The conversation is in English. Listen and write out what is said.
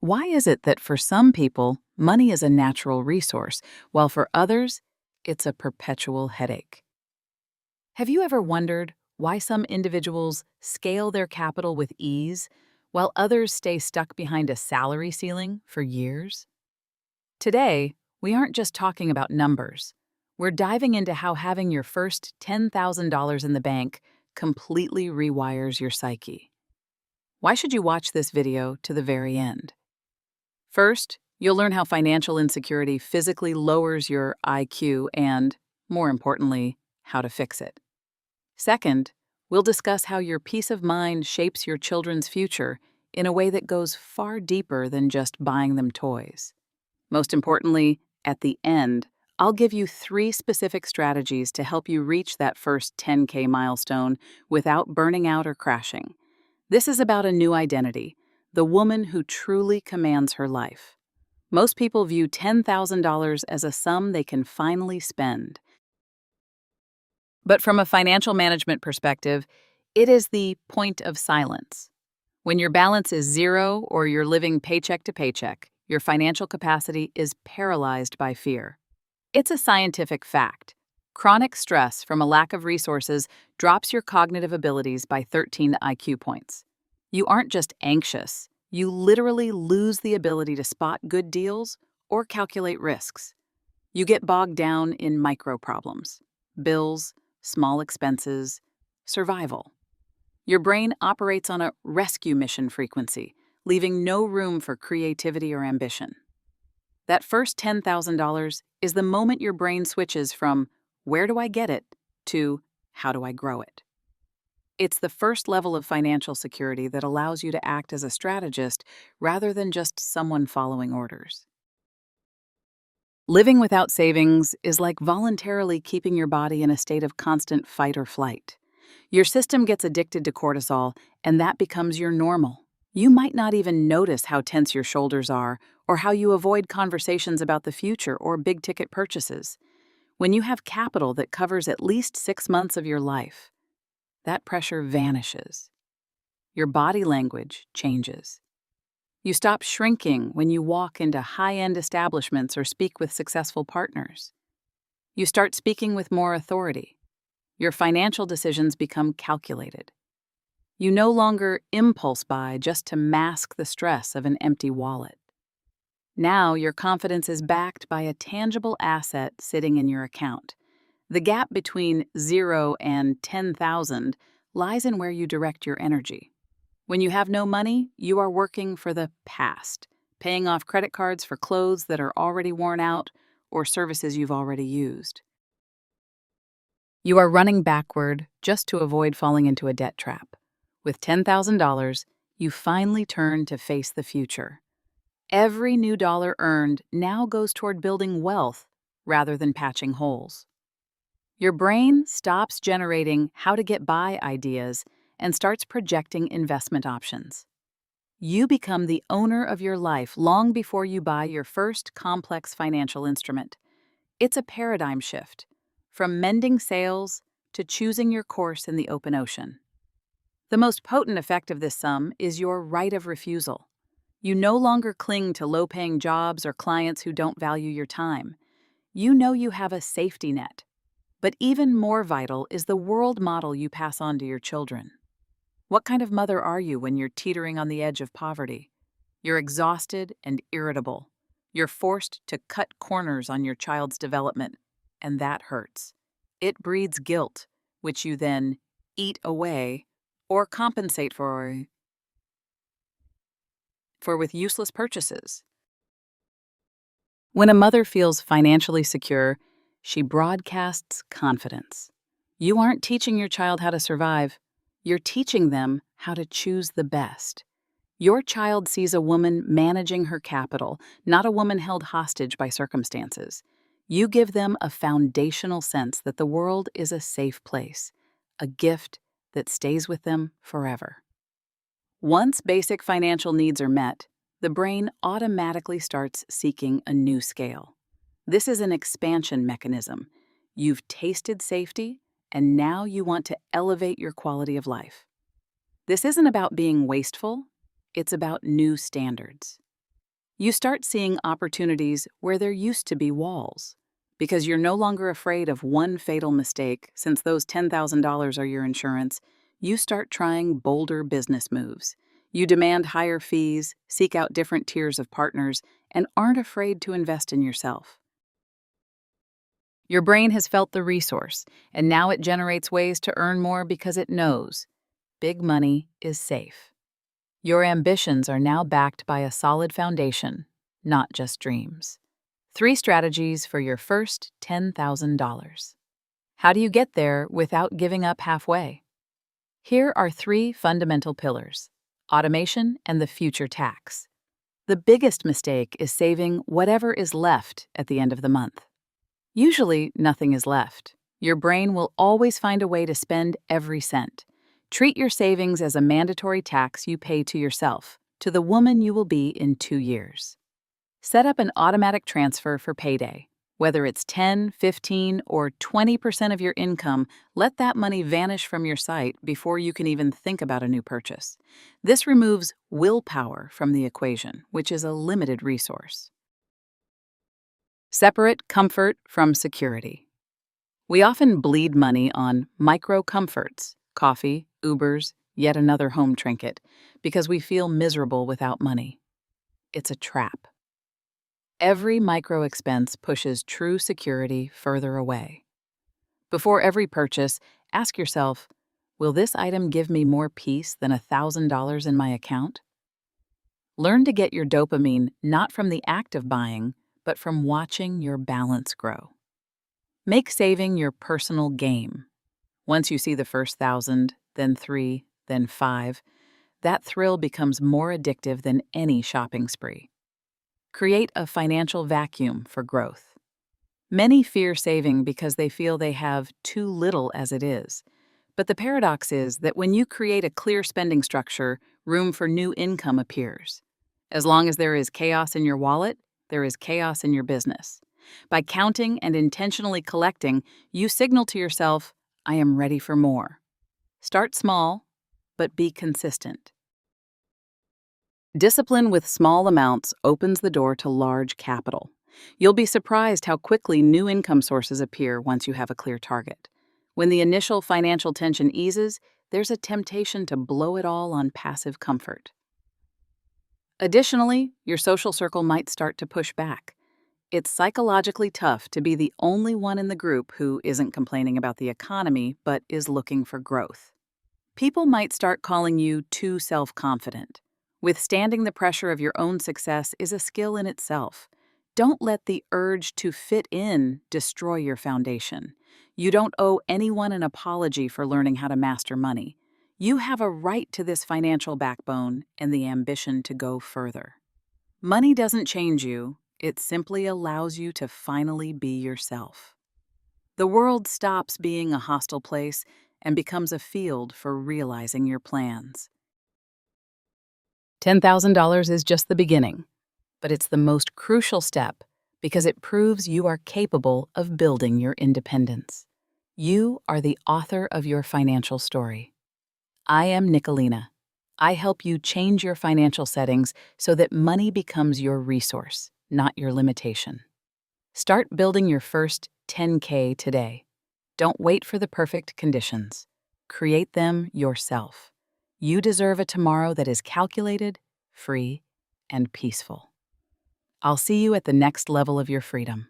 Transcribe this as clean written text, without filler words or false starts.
Why is it that for some people, money is a natural resource, while for others, it's a perpetual headache? Have you ever wondered why some individuals scale their capital with ease, while others stay stuck behind a salary ceiling for years? Today, we aren't just talking about numbers. We're diving into how having your first $10,000 in the bank completely rewires your psyche. Why should you watch this video to the very end? First, you'll learn how financial insecurity physically lowers your IQ and, more importantly, how to fix it. Second, we'll discuss how your peace of mind shapes your children's future in a way that goes far deeper than just buying them toys. Most importantly, at the end, I'll give you 3 specific strategies to help you reach that first 10K milestone without burning out or crashing. This is about a new identity, the woman who truly commands her life. Most people view $10,000 as a sum they can finally spend. But from a financial management perspective, it is the point of silence. When your balance is zero or you're living paycheck to paycheck, your financial capacity is paralyzed by fear. It's a scientific fact. Chronic stress from a lack of resources drops your cognitive abilities by 13 IQ points. You aren't just anxious, you literally lose the ability to spot good deals or calculate risks. You get bogged down in micro problems, bills, small expenses, survival. Your brain operates on a rescue mission frequency, leaving no room for creativity or ambition. That first $10,000 is the moment your brain switches from "where do I get it?" to "how do I grow it?" It's the first level of financial security that allows you to act as a strategist rather than just someone following orders. Living without savings is like voluntarily keeping your body in a state of constant fight or flight. Your system gets addicted to cortisol, and that becomes your normal. You might not even notice how tense your shoulders are or how you avoid conversations about the future or big-ticket purchases. When you have capital that covers at least 6 months of your life, that pressure vanishes. Your body language changes. You stop shrinking when you walk into high-end establishments or speak with successful partners. You start speaking with more authority. Your financial decisions become calculated. You no longer impulse buy just to mask the stress of an empty wallet. Now your confidence is backed by a tangible asset sitting in your account. The gap between 0 and 10,000 lies in where you direct your energy. When you have no money, you are working for the past, paying off credit cards for clothes that are already worn out or services you've already used. You are running backward just to avoid falling into a debt trap. With $10,000, you finally turn to face the future. Every new dollar earned now goes toward building wealth rather than patching holes. Your brain stops generating how-to-get-by ideas and starts projecting investment options. You become the owner of your life long before you buy your first complex financial instrument. It's a paradigm shift, from mending sails to choosing your course in the open ocean. The most potent effect of this sum is your right of refusal. You no longer cling to low-paying jobs or clients who don't value your time. You know you have a safety net. But even more vital is the world model you pass on to your children. What kind of mother are you when you're teetering on the edge of poverty? You're exhausted and irritable. You're forced to cut corners on your child's development, and that hurts. It breeds guilt, which you then eat away or compensate for with useless purchases. When a mother feels financially secure, she broadcasts confidence. You aren't teaching your child how to survive. You're teaching them how to choose the best. Your child sees a woman managing her capital, not a woman held hostage by circumstances. You give them a foundational sense that the world is a safe place, a gift that stays with them forever. Once basic financial needs are met, the brain automatically starts seeking a new scale. This is an expansion mechanism. You've tasted safety, and now you want to elevate your quality of life. This isn't about being wasteful, it's about new standards. You start seeing opportunities where there used to be walls. Because you're no longer afraid of one fatal mistake, since those $10,000 are your insurance, you start trying bolder business moves. You demand higher fees, seek out different tiers of partners, and aren't afraid to invest in yourself. Your brain has felt the resource, and now it generates ways to earn more because it knows big money is safe. Your ambitions are now backed by a solid foundation, not just dreams. 3 strategies for your first $10,000. How do you get there without giving up halfway? Here are 3 fundamental pillars: automation and the future tax. The biggest mistake is saving whatever is left at the end of the month. Usually, nothing is left. Your brain will always find a way to spend every cent. Treat your savings as a mandatory tax you pay to yourself, to the woman you will be in 2 years. Set up an automatic transfer for payday. Whether it's 10, 15, or 20% of your income, let that money vanish from your site before you can even think about a new purchase. This removes willpower from the equation, which is a limited resource. Separate comfort from security. We often bleed money on micro comforts, coffee, Ubers, yet another home trinket, because we feel miserable without money. It's a trap. Every micro expense pushes true security further away. Before every purchase, ask yourself, will this item give me more peace than $1,000 in my account? Learn to get your dopamine not from the act of buying, but from watching your balance grow. Make saving your personal game. Once you see the first 1,000, then 3, then 5, that thrill becomes more addictive than any shopping spree. Create a financial vacuum for growth. Many fear saving because they feel they have too little as it is. But the paradox is that when you create a clear spending structure, room for new income appears. As long as there is chaos in your wallet, there is chaos in your business. By counting and intentionally collecting, you signal to yourself, I am ready for more. Start small, but be consistent. Discipline with small amounts opens the door to large capital. You'll be surprised how quickly new income sources appear once you have a clear target. When the initial financial tension eases, there's a temptation to blow it all on passive comfort. Additionally, your social circle might start to push back. It's psychologically tough to be the only one in the group who isn't complaining about the economy but is looking for growth. People might start calling you too self-confident. Withstanding the pressure of your own success is a skill in itself. Don't let the urge to fit in destroy your foundation. You don't owe anyone an apology for learning how to master money. You have a right to this financial backbone and the ambition to go further. Money doesn't change you, it simply allows you to finally be yourself. The world stops being a hostile place and becomes a field for realizing your plans. $10,000 is just the beginning, but it's the most crucial step because it proves you are capable of building your independence. You are the author of your financial story. I am Nicolina. I help you change your financial settings so that money becomes your resource, not your limitation. Start building your first 10K today. Don't wait for the perfect conditions. Create them yourself. You deserve a tomorrow that is calculated, free, and peaceful. I'll see you at the next level of your freedom.